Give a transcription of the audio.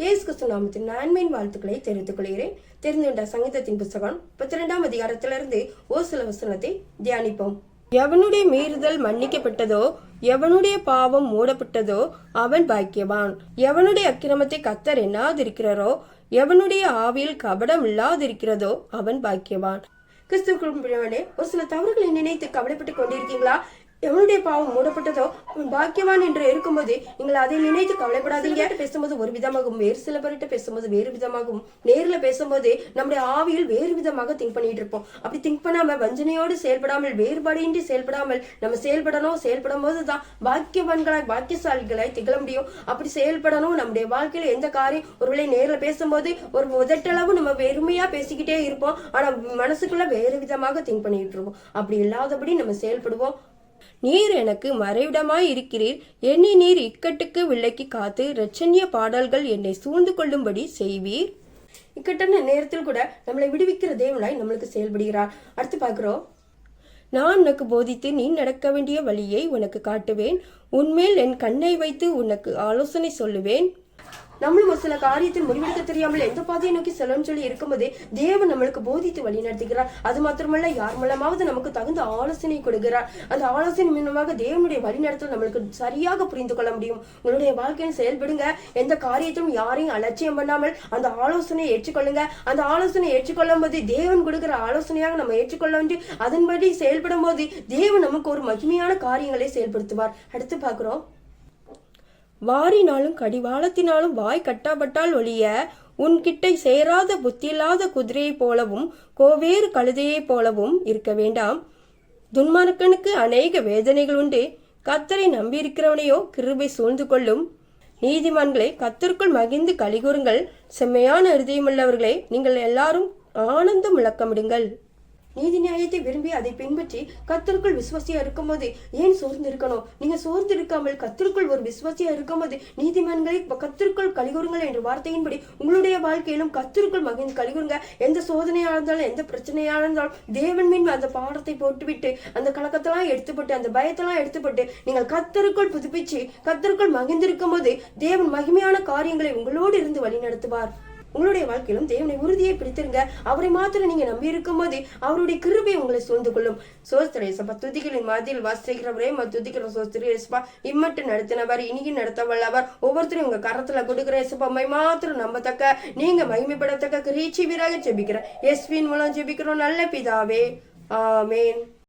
இயேசு கிறிஸ்து நாமத்தின் நன்மையின் வாழ்த்துக்களை தெரிவித்துக் கொள்கிறேன். தெரிந்துகொண்ட சங்கீதத்தின் புத்தகம் 12ஆம் அதிகாரத்திலிருந்து ஒரு சில வசனத்தை தியானிப்போம். எவனுடைய மீறுதல் மன்னிக்கப்பட்டதோ, எவனுடைய பாவம் மூடப்பட்டதோ அவன் பாக்கியவான். எவனுடைய அக்கிரமத்தை கர்த்தர் எண்ணாதிருக்கிறாரோ, எவனுடைய ஆவியில் கபடம் இல்லாதிருக்கிறதோ அவன் பாக்கியவான். கிறிஸ்துவுக்குள்ளே ஒரு சில தவறுகளை நினைத்து கவலைப்பட்டுக் கொண்டிருக்கீங்களா? எவனுடைய பாவம் மூடப்பட்டதோ அவன் பாக்கியவான் என்று இருக்கும்போது நீங்கள் அதை நினைத்து கவலைப்படாதீங்க. பேசும்போது ஒரு விதமாகவும், வேறு சில பேர்கிட்ட பேசும்போது வேறு விதமாகவும், நேரில் பேசும்போது நம்முடைய ஆவியில் வேறு விதமாக திங்க் பண்ணிட்டு இருப்போம். அப்படி திங்க் பண்ணாம வஞ்சனையோடு செயல்படாமல், வேறுபாடின்றி செயல்படாமல் நம்ம செயல்படும் போதுதான் பாக்கியவான்களாய், பாக்கியசாலிகளாய் திகழ முடியும். அப்படி செயல்படணும். நம்முடைய வாழ்க்கையில எந்த காரியம் ஒருவேளை நேரில் பேசும்போது ஒரு உதட்டளவு நம்ம வெறுமையா பேசிக்கிட்டே இருப்போம். ஆனா மனசுக்குள்ள வேறு விதமாக திங்க் பண்ணிட்டு இருப்போம். அப்படி இல்லாதபடி நம்ம செயல்படுவோம். நீர் எனக்கு மறைவிடமாய் இருக்கிறீர், என்னை நீர் இக்கட்டுக்கு விலக்கி காத்து இரட்சணிய பாடல்கள் என்னை சூழ்ந்து கொள்ளும்படி செய்வீர். இக்கட்டான நேரத்தில் கூட நம்மளை விடுவிக்கிற தேவனாய் நம்மளுக்கு செயல்படுகிறார். அடுத்து பார்க்கிறோம். நான் உனக்கு போதித்து நீ நடக்க வேண்டிய வழியை உனக்கு காட்டுவேன், உன்மேல் என் கண்ணை வைத்து உனக்கு ஆலோசனை சொல்லுவேன். நம்மளும் ஒரு சில காரியத்தில் முடிவெடுக்க தெரியாமல் எந்த பாதையை நோக்கி செல்லும் சொல்லி இருக்கும்போது தேவன் நம்மளுக்கு போதித்து வழி நடத்துகிறார். அது மாத்திரமல்ல, யார் மூலமாவது நமக்கு தகுந்த ஆலோசனை கொடுக்கிறார். அந்த ஆலோசனை மூலமாக தேவனுடைய வழி நடத்தல் நம்மளுக்கு சரியாக புரிந்து கொள்ள முடியும். உங்களுடைய வாழ்க்கையில் செயல்படுங்க. எந்த காரியத்திலும் யாரையும் அலட்சியம் பண்ணாமல் அந்த ஆலோசனையை ஏற்றுக்கொள்ளுங்க. அந்த ஆலோசனை ஏற்றுக்கொள்ளும் போது தேவன் கொடுக்கிற ஆலோசனையாக நம்ம ஏற்றுக்கொள்ள வேண்டி அதன்படி செயல்படும் போது தேவன் நமக்கு ஒரு மகிமையான காரியங்களை செயல்படுத்துவார். அடுத்து பார்க்கிறோம். வாரினாலும் கடிவாளத்தினாலும் வாய் கட்டாப்பட்டால் ஒழிய உன்கிட்ட சேராத புத்தியில்லாத குதிரையைப் போலவும் கோவேறு கழுதையைப் போலவும் இருக்க வேண்டாம். துன்மார்க்கனுக்கு அநேக வேதனைகள் உண்டு, கர்த்தரை நம்பியிருக்கிறவனையோ கிருபை சூழ்ந்து கொள்ளும். நீதிமான்களை கர்த்தருக்குள் மகிழ்ந்து கலிகூறுங்கள், செம்மையான இருதயமுள்ளவர்களே நீங்கள் எல்லாரும் ஆனந்தம் முழக்கமிடுங்கள். நீதி நியாயத்தை விரும்பி அதை பின்பற்றி கர்த்தருக்குள் விசுவாசியா இருக்கும்போது ஏன் சோர்ந்து இருக்கணும்? நீங்க சோர்ந்து இருக்காமல் கர்த்தருக்குள் ஒரு விசுவாசியா இருக்கும்போது நீதிமான்களை கர்த்தருக்குள் கலிகூறுங்கள் என்ற வார்த்தையின்படி உங்களுடைய வாழ்க்கையிலும் கர்த்தருக்குள் மகிழ்ந்து கலிகூறுங்க. எந்த சோதனையா இருந்தாலும், எந்த பிரச்சனையா இருந்தாலும் தேவன் மீன் அந்த பாடத்தை போட்டுவிட்டு, அந்த கலக்கத்தெல்லாம் எடுத்துப்பட்டு, அந்த பயத்தெல்லாம் எடுத்துப்பட்டு நீங்கள் கர்த்தருக்குள் புதுப்பிச்சு கர்த்தருக்குள் மகிழ்ந்திருக்கும் போது தேவன் மகிமையான காரியங்களை உங்களோடு இருந்து வழி நடத்துவார். உங்களுடைய வாழ்க்கையிலும் தேவனை உறுதியை பிடித்திருங்க. அவரை மாத்திரம் நீங்க நம்பி இருக்கும் போது அவருடைய கிருபை உங்களை சூழ்ந்து கொள்ளும். சோஸ்திரேசப்பா, துதிகளின் மத்தியில் வாசிக்கிறவரே துதிக்கிற சோஸ்திரேசப்பா, இம்மட்டு நடத்தினவர் இனியும் நடத்த வல்லவர். ஒவ்வொருத்தரும் உங்க கரத்துல கொடுக்கிற ஏசப்பா மாத்திரம் நம்பத்தக்க, நீங்க மகிமைப்படத்தக்க கிரீச்சி வீராக ஜெபிக்கிற எஸ்வின் மூலம் ஜெபிக்கிறோம் நல்ல பிதாவே, ஆமேன்.